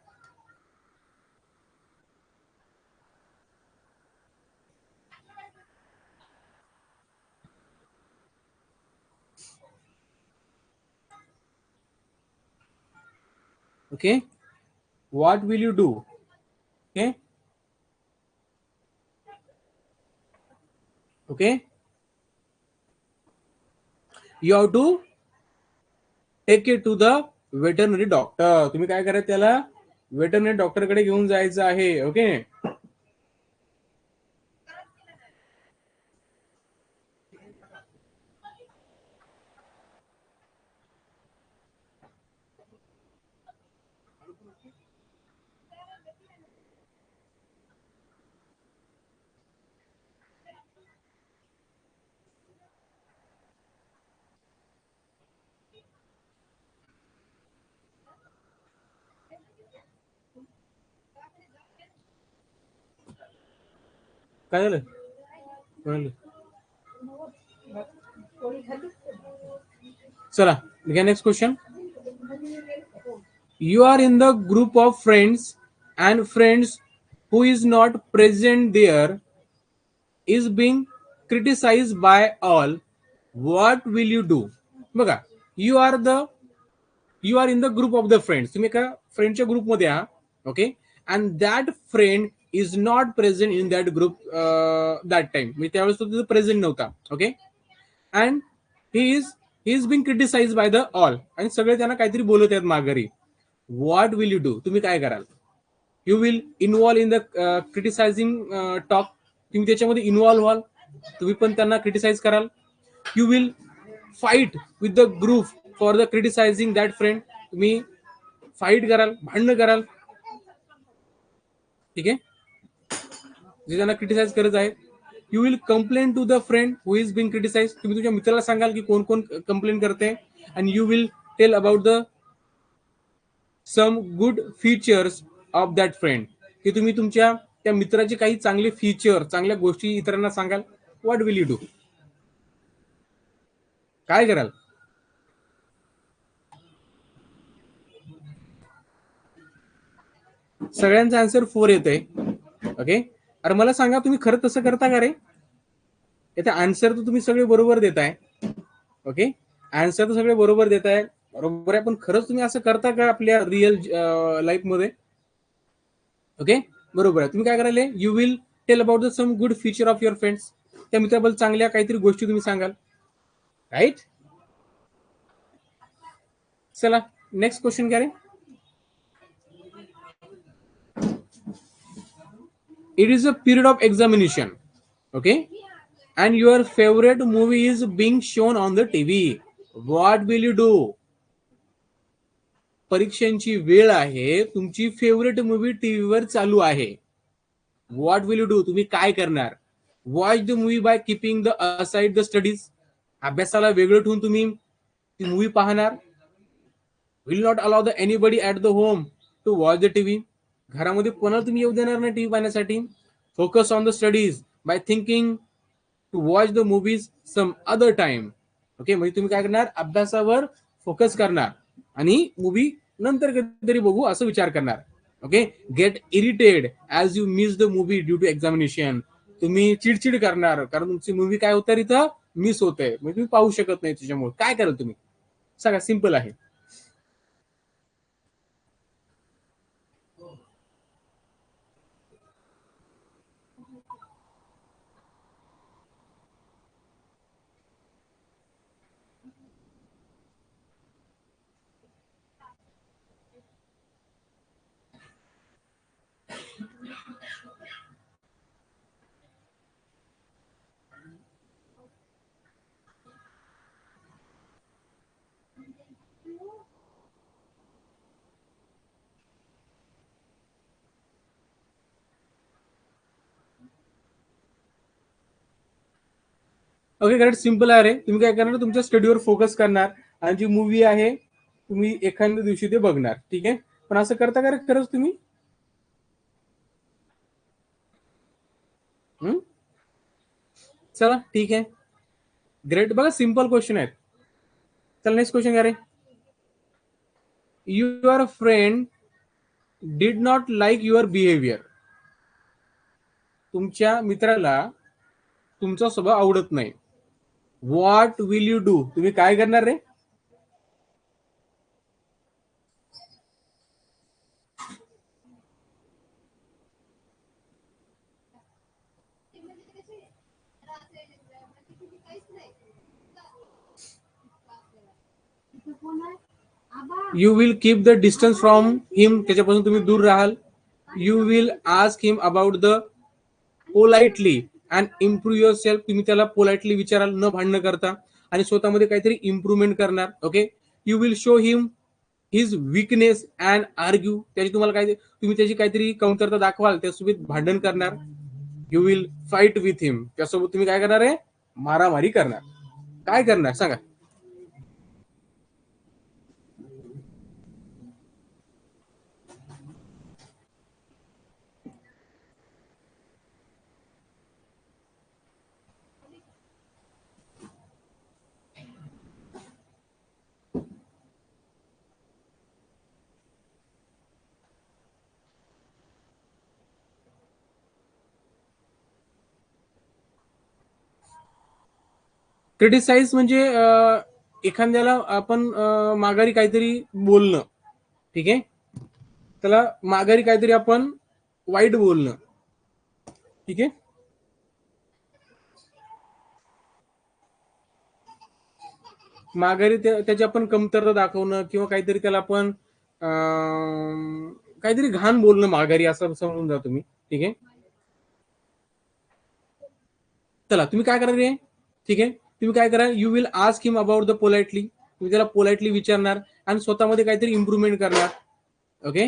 [SPEAKER 1] Okay, what will you do? Okay, okay, you have to take it to the veterinary doctor, तुम्ही काय करा, त्याला वेटरनरी डॉक्टरकडे घेऊन जायचं आहे. ओके, काय झालं कोणाला? चला घ्या next question. You are in the group of friends and friends who is not present there is being criticized by all. What will you do? बघा, you are in the group of the friends. तुम्ही एका फ्रेंडच्या ग्रुपमध्ये आहात, okay, and that friend is not present in that group that time. म्हणजे त्यावेळेस तो तिथे प्रेझेंट नव्हता, okay, and he is being criticise by the all. आणि सगळे त्यांना काहीतरी बोलत आहेत माघारी. What will you do? तुम्ही काय कराल? You will involve in the criticising talk. तुम्ही त्याच्यामध्ये इन्व्हॉल्व व्हाल, तुम्ही पण त्यांना क्रिटिसाइज कराल. You will fight with the group for the criticising that friend. तुम्ही फाईट कराल, भांडण कराल, ठीक आहे, जे त्यांना क्रिटिसाइज करत आहेत. You will complain to the friend who is being criticise. तुम्ही तुमच्या मित्राला सांगाल की कोण कोण कंप्लेन करते. And you will tell about the some good features of that friend. की तुम्ही तुमच्या त्या मित्राचे काही चांगले फीचर, चांगल्या गोष्टी इतरांना सांगाल. What will you do? काय कराल? सगळ्यांचा आन्सर 4 येतोय, ओके. अरे मला सांगा, तुम्ही खरं तसं करता का रे? याचा आन्सर तर तुम्ही सगळे बरोबर देताय, ओके, आन्सर तर सगळे बरोबर देताय, बरोबर आहे, पण खरंच तुम्ही असं करता का आपल्या रिअल लाईफ मध्ये? ओके, बरोबर आहे. तुम्ही काय करायला? You will tell about the some good feature of your friends. त्या मित्राबद्दल चांगल्या काहीतरी गोष्टी तुम्ही सांगाल, राईट. चला नेक्स्ट क्वेश्चन क्या रे. It is a period of examination, okay, and your favorite movie is being shown on the TV. What will you do? परीक्षांची वेळ आहे, तुमची फेवरेट मूवी टीव्हीवर चालू आहे. What will you do? तुम्ही काय करणार? Watch the movie by keeping the aside the studies. अभ्यासाला वेगळं ठेवून तुम्ही ती मूवी पाहणार. Will not allow the anybody at the home to watch the TV. घरामध्ये कोणाला तुम्ही येऊ देणार नाही टीव्ही पाहण्यासाठी. Focus on the studies by thinking to watch the movies some other time. Okay, म्हणजे तुम्ही काय करणार? अभ्यासावर फोकस करणार आणि मूवी नंतर कधीतरी बघू असं विचार करणार. Okay, get irritated as you miss the movie due to examination. तुम्ही चिडचिड करणार कारण तुमची मूवी काय होतं इथं मिस होते, म्हणजे तुम्ही पाहू शकत नाही त्याच्यामुळे. काय कराल तुम्ही? सगळं सिंपल आहे. ओके, करेक्ट, सिंपल आहे रे. तुम्ही काय करणार? तुमच्या स्टडीवर फोकस करणार आणि जी मूवी आहे तुम्ही एखाद्या दिवशी ते बघणार, ठीक आहे. पण असं करता का रे खरंच तुम्ही? चला ठीक आहे, ग्रेट. बघा सिंपल क्वेश्चन आहेत. चला नेक्स्ट क्वेश्चन काय रे. Your friend did not like your behaviour. तुमच्या मित्राला तुमचा स्वभाव आवडत नाही. What will you do? तुम्ही काय करणार रे? You will keep the distance from him. त्याच्यापासून तुम्ही दूर राहाल. You will ask him about the politely and improve yourself. तुम्ही त्याला पोलाइटली विचाराल न भांडण करता आणि स्वतःमध्ये काहीतरी इम्प्रूव्हमेंट करणार. Okay, you will show him his weakness and argue. त्याची तुम्हाला काय, तुम्ही त्याची काहीतरी कमतरता दाखवाल, त्यासोबत भांडण करणार. यू विल फाईट विथ हिम. त्यासोबत तुम्ही काय करणार आहे? मारामारी करणार. काय करणार सांगा? क्रिटिसाइज म्हणजे एखाद्याला आपण माघारी काहीतरी बोलणं, ठीक आहे, त्याला माघारी काहीतरी आपण वाईट बोलणं, ठीक आहे. माघारी त्याची आपण कमतरता दाखवणं किंवा काहीतरी त्याला आपण काहीतरी घाण बोलणं माघारी, असं समजून जा तुम्ही, ठीक आहे. चला तुम्ही काय करा रे, ठीक आहे, तुम्ही काय करा, you will ask him about the politely, तुम्ही त्याला पोलाइटली विचारणार आणि स्वतःमध्ये काहीतरी इम्प्रुव्हमेंट करणार. ओके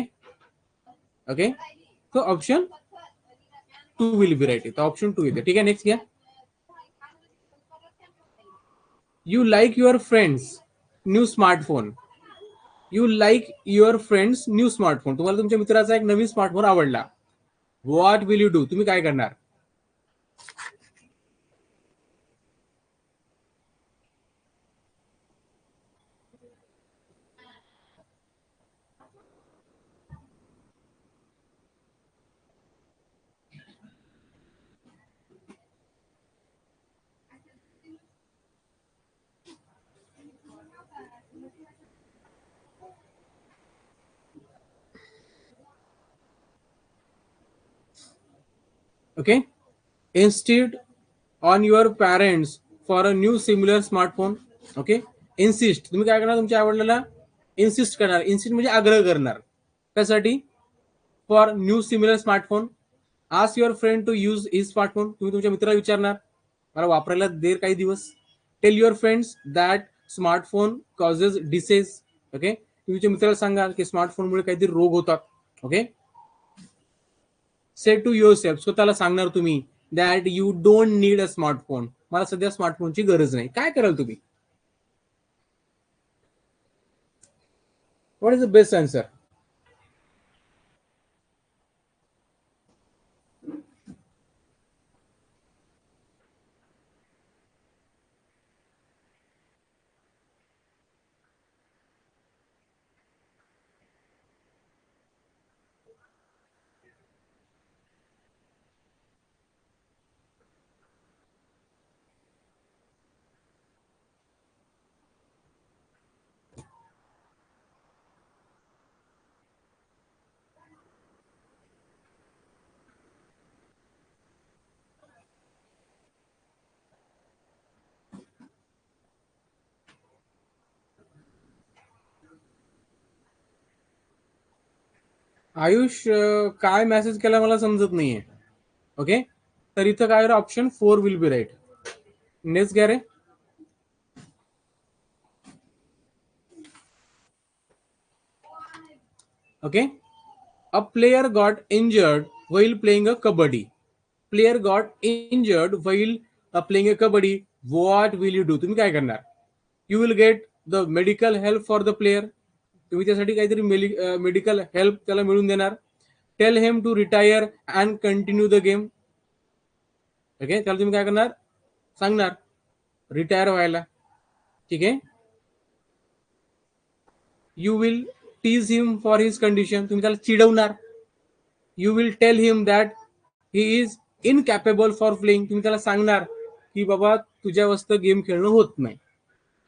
[SPEAKER 1] ओके, तो ऑप्शन 2 विल बी राईट, तो ऑप्शन 2 येते, ठीक आहे. नेक्स्ट घ्या. You like your friends new smartphone. You like your friends new smartphone, तुम्हाला तुमच्या मित्राचा एक नवीन स्मार्टफोन आवडला. व्हॉट विल यू डू, तुम्ही काय करणार? Okay, instead on your parents for a new similar smartphone. Okay, insist, तुम्ही काय करणार, तुमच्या आवडलेला इन्सिस्ट करणार. इन्सिस्ट म्हणजे आग्रह करणार. त्यासाठी for new similar smartphone. Ask your friend to use his smartphone, तुम्ही तुमच्या मित्राला विचारणार मला वापरायला देर काही दिवस. Tell your friends that smartphone causes diseases. Okay, तुम्ही तुमच्या मित्राला सांगा की स्मार्टफोनमुळे काहीतरी रोग होतात. Okay, say to yourself, स्वतःला सांगणार तुम्ही that you don't need a smartphone, मला सध्या स्मार्टफोनची गरज नाही. काय कराल तुम्ही? What is the best answer? Ayush काय मेसेज केला मला समजत नाहीये. ओके, तर इथं काय option 4 will be right. Next घ्या रे. Okay, a player got injured while playing a kabaddi. Player got injured while playing a kabaddi. What will you do, तुम्ही काय करणार? You will get the medical help for the player, तुम्ही त्यासाठी काहीतरी मेडिकल हेल्प त्याला मिळून देणार. Tell him to retire and continue the game. Okay, त्याला तुम्ही काय करणार, सांगणार रिटायर व्हायला, ठीक आहे. You will tease him for his condition, तुम्ही त्याला चिडवणार. You will tell him that he is incapable for playing, तुम्ही त्याला सांगणार की बाबा तुझ्या वस्त गेम खेळणं होत नाही,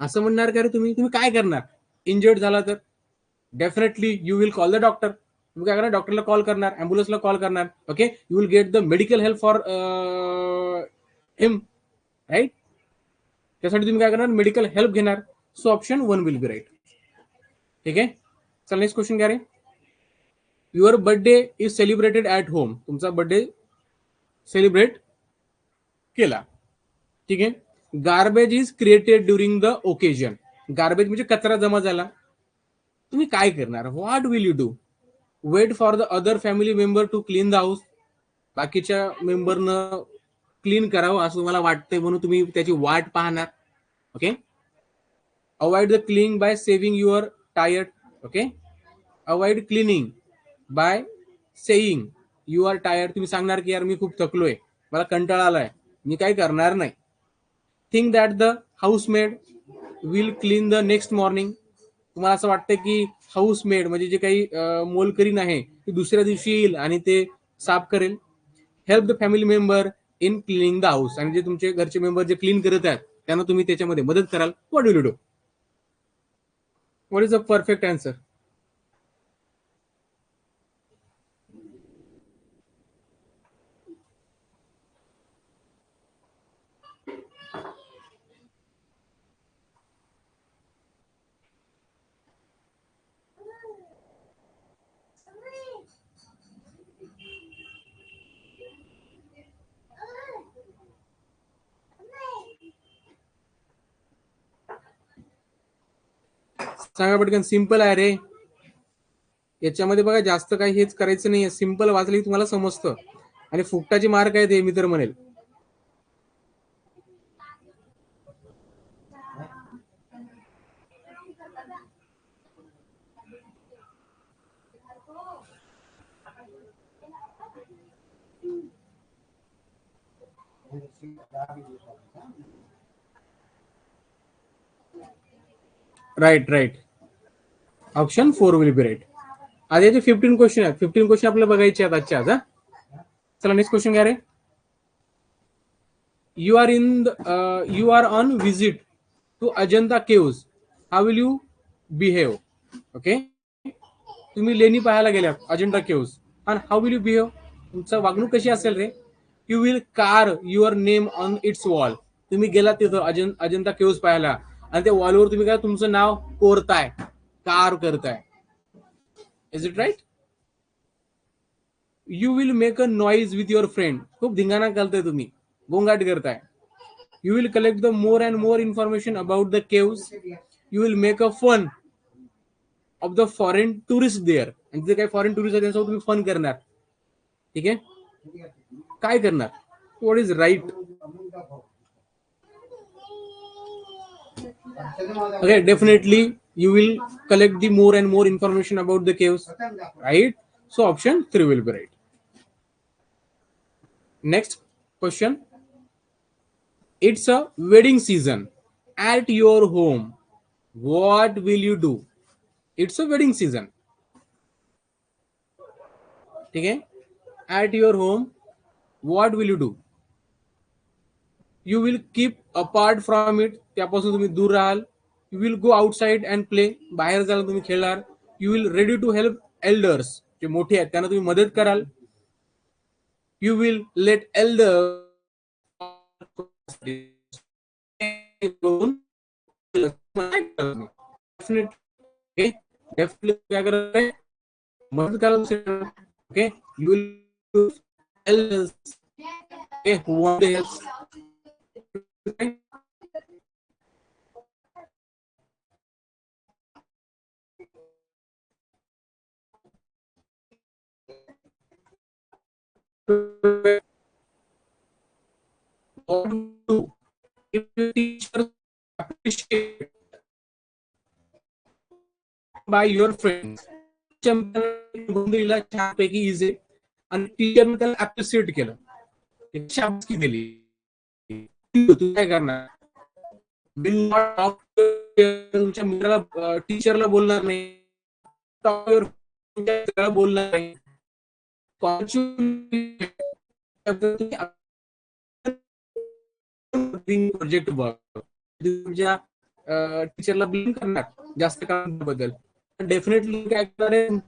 [SPEAKER 1] असं म्हणणार का रे तुम्ही? तुम्ही काय करणार इंजर्ड झाला तर? Definitely you will call the doctor, तुम्ही काय करणार, डॉक्टरला कॉल करणार, ॲम्ब्युलन्सला कॉल करणार. Okay, you will get the medical help for him, right. त्यासाठी तुम्ही काय करणार, मेडिकल हेल्प घेणार. So option 1 will be right, ठीक आहे. चल नेक्स्ट क्वेश्चन घ्या रे. Your birthday is celebrated at home, तुमचा बर्थडे सेलिब्रेट केला, ठीक आहे. Garbage is created during the occasion, garbage म्हणजे कचरा जमा झाला, तुम्ही काय करणार? What will you do? Wait for the other family member to clean the house, बाकीच्या मेंबरनं क्लीन करावं असं तुम्हाला वाटतंय म्हणून तुम्ही त्याची वाट पाहणार. Okay, avoid the cleaning by saving your tired. Okay, avoid cleaning by saying you are tired, तुम्ही सांगणार की यार मी खूप थकलोय, मला कंटाळा आलाय, मी काही करणार नाही. Think that the housemaid will clean the next morning, तुम्हाला असं वाटतं की हाऊसमेड म्हणजे जे काही मोलकरीण आहे ती दुसऱ्या दिवशी येईल आणि ते साफ करेल. Help the family member in cleaning the house, आणि जे तुमचे घरचे मेंबर जे क्लीन करत आहेत त्यांना तुम्ही त्याच्यामध्ये मदत कराल. What will you do? What is the perfect answer? सांगा पटकन. सिंपल आहे रे. याच्यामध्ये बघा जास्त काही हेच करायचं नाहीये. सिंपल वाचलं की तुम्हाला समजतं. आणि फुकटाचे मार्क आहेत हे मी तर म्हणेल. Right. Option 4 will be right. आज याचे 15 क्वेश्चन आहेत. 15 क्वेश्चन आपल्याला बघायचे आहेत आजच्या आज. चला नेक्स्ट क्वेश्चन घ्या रे. You are on visit to Ajanta caves. How will you behave? Okay. तुम्ही लेणी पाहायला गेल्या अजंता केव्स. आणि हाऊ विल यू बिहेव? तुमचं वागणूक कशी असेल रे? You will carve your name on its wall. तुम्ही गेलात तिथं अजंता केव्स पाहायला आणि त्या वॉलवर तुम्ही काय तुमचं नाव कोरताय, कार करताय. Is it right? You will make a noise with your friend. खूप धिंगाणा घालताय तुम्ही, गोंगाट करताय. You will collect the more and more information about the caves. You will make a fun of the foreign tourists there. आणि जे काही फॉरेन टुरिस्ट आहेत त्यांच्यासोबत तुम्ही फन करणार. ठीक आहे. काय करणार? What is right? Okay, definitely you will collect the more and more information about the caves, right? So option 3 will be right. Next question. It's a wedding season at your home. What will you do? It's a wedding season. ठीक है. At your home, what will you do? You will keep apart from it. त्यापासून तुम्ही दूर राहाल. You will go outside and play. बाहेर जाल तुम्ही खेळणार. You will ready to help elders. जे मोठे आहेत त्यांना तुम्ही मदत कराल. You will let elders definitely. Okay. Definitely क्या कर रहे हैं? मदद कराल. Okay. You will elders. Okay. Who want to help? If the teacher appreciate by your friends. दिला छानपैकी इझी आणि टीचरने त्याला अप्रिशिएट केलं, शाबासकी दिली. तू काय करणार? विल नॉट टॉक तुमच्या मित्राला, टीचरला बोलणार नाही, बोलणार नाही. प्रोजेक्ट तुमच्या टीचरला ब्लेम करणार जास्त कामाबद्दल. डेफिनेटली काय करणार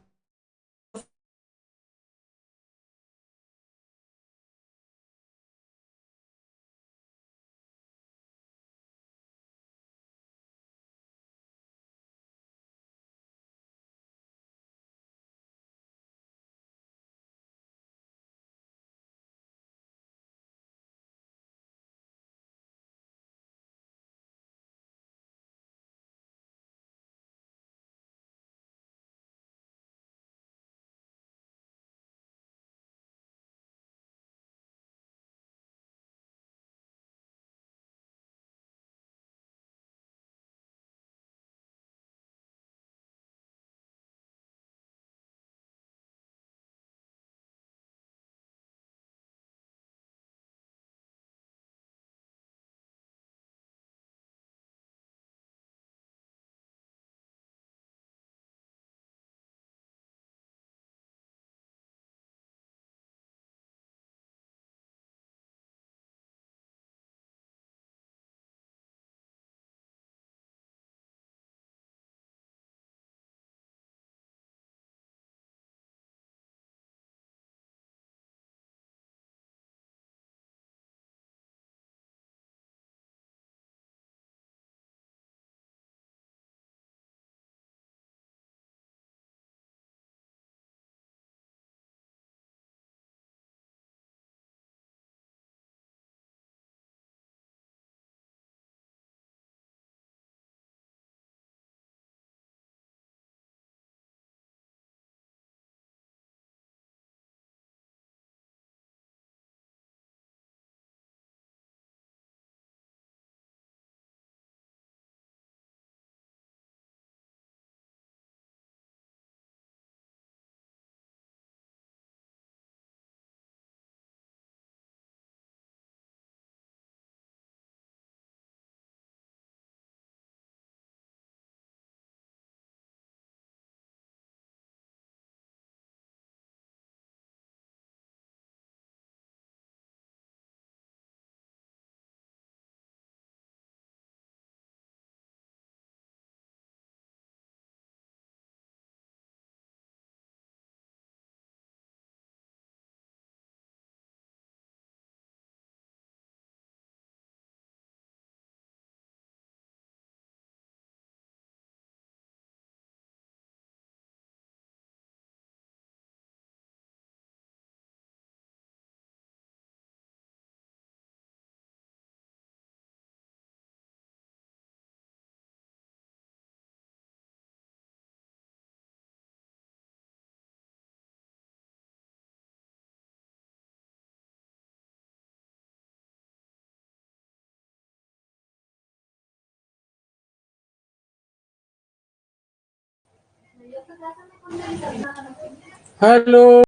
[SPEAKER 1] हॅलो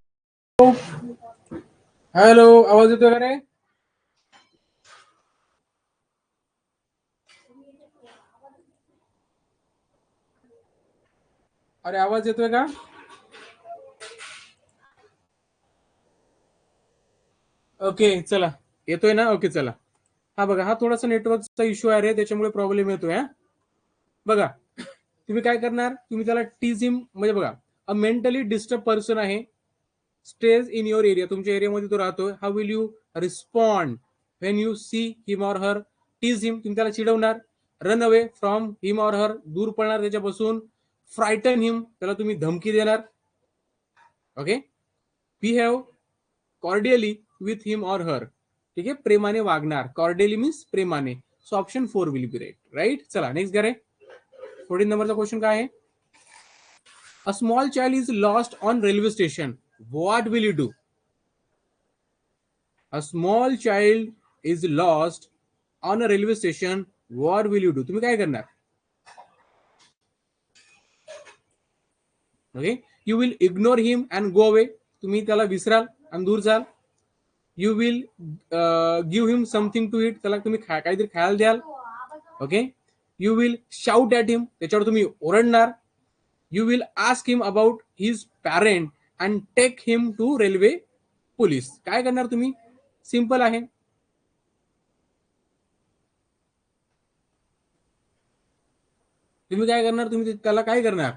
[SPEAKER 1] हॅलो, आवाज येतोय का रे? अरे आवाज येतोय का? ओके चला, येतोय ना? ओके चला. हा बघा, हा थोडासा नेटवर्कचा इश्यू आहे रे, त्याच्यामुळे प्रॉब्लेम येतोय. बघा, तुम्ही काय करणार, तुम्ही त्याला टीज हिम, म्हणजे बघा, अ मेंटली डिस्टर्ब पर्सन आहे, स्टेज इन युअर एरिया, तुमच्या एरियामध्ये तो राहतोय. How will you respond when you see him or her? Tease him, तुम्ही त्याला चिडवणार. Run away from him or her, दूर पळणार त्याच्यापासून. फ्रायटन हिम, त्याला तुम्ही धमकी देणार. Okay. Behave cordially with him or her, ठीक आहे, प्रेमाने वागणार. कॉर्डियली मीन्स प्रेमाने. So option 4 will be right. चला नेक्स्ट घ्या रे. 14 नंबरचा क्वेश्चन काय आहे? A small child is lost on railway station, what will you do? A small child is lost on a railway station, what will you do? तुम्ही काय करणार? Okay. You will ignore him and go away, तुम्ही त्याला विसराल आणि दूर जाल. You will give him something to eat, त्याला तुम्ही काहीतरी खायला द्याल. Okay. You will shout at him, त्याच्यावर तुम्ही ओरडणार. You will ask him about his parent and take him to railway police. काय करणार तुम्ही? सिंपल आहे. तुम्ही काय करणार? तुम्ही त्याला काय करणार?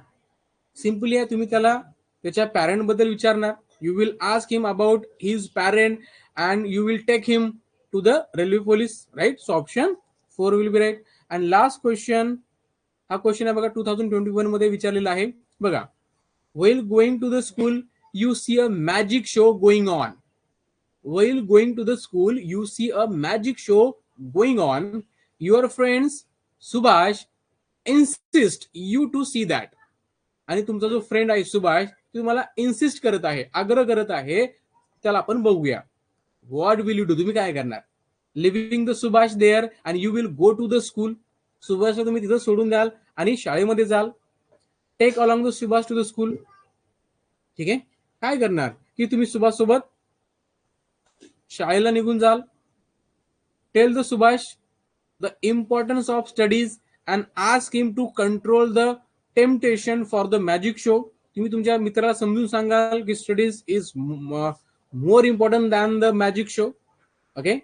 [SPEAKER 1] सिंपली आहे, तुम्ही त्याला त्याच्या पॅरेंट बद्दल विचारणार. You will ask him about his parent and you will take him to the railway police, right. So option 4 will be right. And last question, हा क्वेश्चन आहे बघा, 2021 मध्ये विचारलेला आहे बघा. while going to the school you see a magic show going on. While going to the school you see a magic show going on. Your friends Subhash insist you to see that. आणि तुमचा जो फ्रेंड आहे सुभाष, तुम्हाला इन्सिस्ट करत आहे, आग्रह करत आहे, त्याला आपण बघूया. What will you do? तुम्ही काय करणार? Leaving the Subhash there and you will go to the school, सुभाषला तुम्ही तिथं सोडून द्याल आणि शाळेमध्ये जाल. Take along the Subhash to the school, ठीक आहे. काय करणार की तुम्ही सुभाष सोबत शाळेला निघून जाल. Tell the Subhash the importance of studies and ask him to control the temptation for the magic show. तुम्ही तुमच्या मित्राला समजून सांगाल की studies is more important than the magic show. Okay.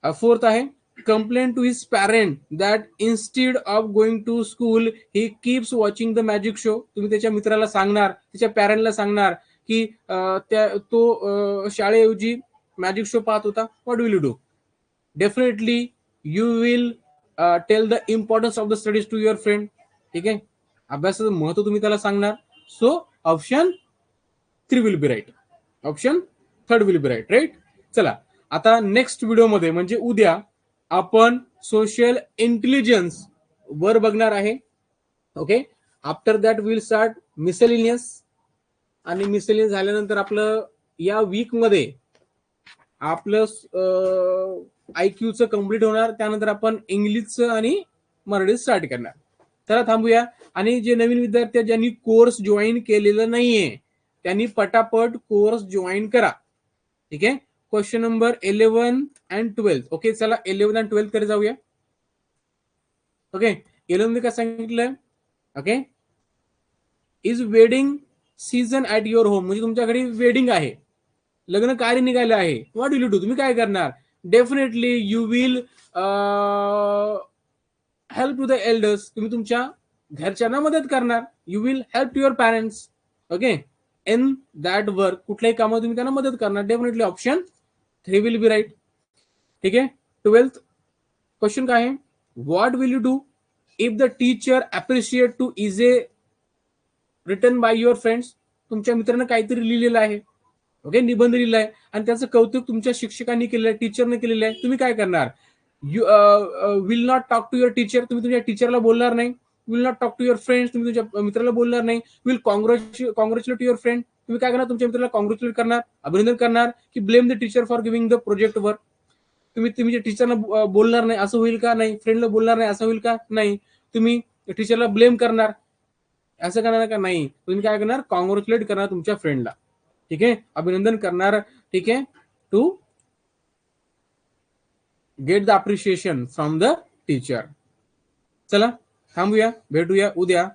[SPEAKER 1] Fourth आहे, complain to his parent that instead of going to school he keeps watching the magic show. तुम्ही त्याच्या मित्राला सांगणार, त्याच्या पॅरेंटला सांगणार की तो शाळेऐवजी मॅजिक शो पाहत होता. What will you do? Definitely you will tell the importance of the studies to your friend, ठीक आहे. अभ्यासाचं महत्व तुम्ही त्याला सांगणार. So option 3 will be right. Option 3 will be right. चला, आता नेक्स्ट व्हिडिओमध्ये म्हणजे उद्या आपण सोशल इंटेलिजन्स वर बघणार आहे. Okay. After that will start miscellaneous, आणि मिसेलिनियस झाल्यानंतर आपलं या वीक मध्ये आपलं IQ कम्प्लीट होणार. त्यानंतर आपण इंग्लिशचं आणि मराठी स्टार्ट करणार. चला थांबूया. आणि जे नवीन विद्यार्थी ज्यांनी कोर्स जॉईन केलेलं नाहीये त्यांनी पटापट कोर्स जॉईन करा, ठीक आहे. Question number 11 and 12. ओके. चला 11 अँड 12 कडे जाऊया. ओके. 11 मध्ये काय सांगितलंय? ओके. Is wedding season at your home, म्हणजे तुमच्या घरी वेडिंग आहे, लग्न कार्य निघालं आहे. What will you do? तुम्ही काय करणार? Definitely you will help to the elders, तुम्ही तुमच्या घरच्यांना मदत करणार. You will help to your parents, okay, in that work, कुठल्याही कामात तुम्ही त्यांना मदत करणार. Definitely option 3 will be right, ठीक आहे. 12th क्वेश्चन काय आहे? What will you do if the teacher appreciate two is a written by your friends? तुमच्या मित्रांना काहीतरी लिहिलेलं आहे, ओके, निबंध लिहिला आहे, आणि त्याचं कौतुक तुमच्या शिक्षकांनी केलेलं आहे, टीचरने केलेलं आहे. तुम्ही काय करणार? You will not talk to your teacher, तुम्ही तुमच्या टीचरला बोलणार नाही. Will not talk to your friends, तुम्ही तुमच्या मित्राला बोलणार नाही. विल कॉंग्रॅच्युलेट युअर फ्रेंड, तुम्ही काय करणार? तुमच्या मित्राला कॉंग्रॅच्युलेट करणार, अभिनंदन करणार. की blame the teacher for giving the project work, तुम्ही तुमच्या टीचरला बोलणार नाही, असं होईल का? नाही. फ्रेंडला बोलणार नाही, असं होईल का? नाही. तुम्ही टीचरला ब्लेम करणार. असं करणार का नाही, तुम्ही काय करणार, कॉंग्रॅच्युलेट करणार तुमच्या फ्रेंडला. ठीक आहे, अभिनंदन करणार. ठीक आहे, to get the appreciation from the teacher. चला थांबूया, भेटूया उद्या.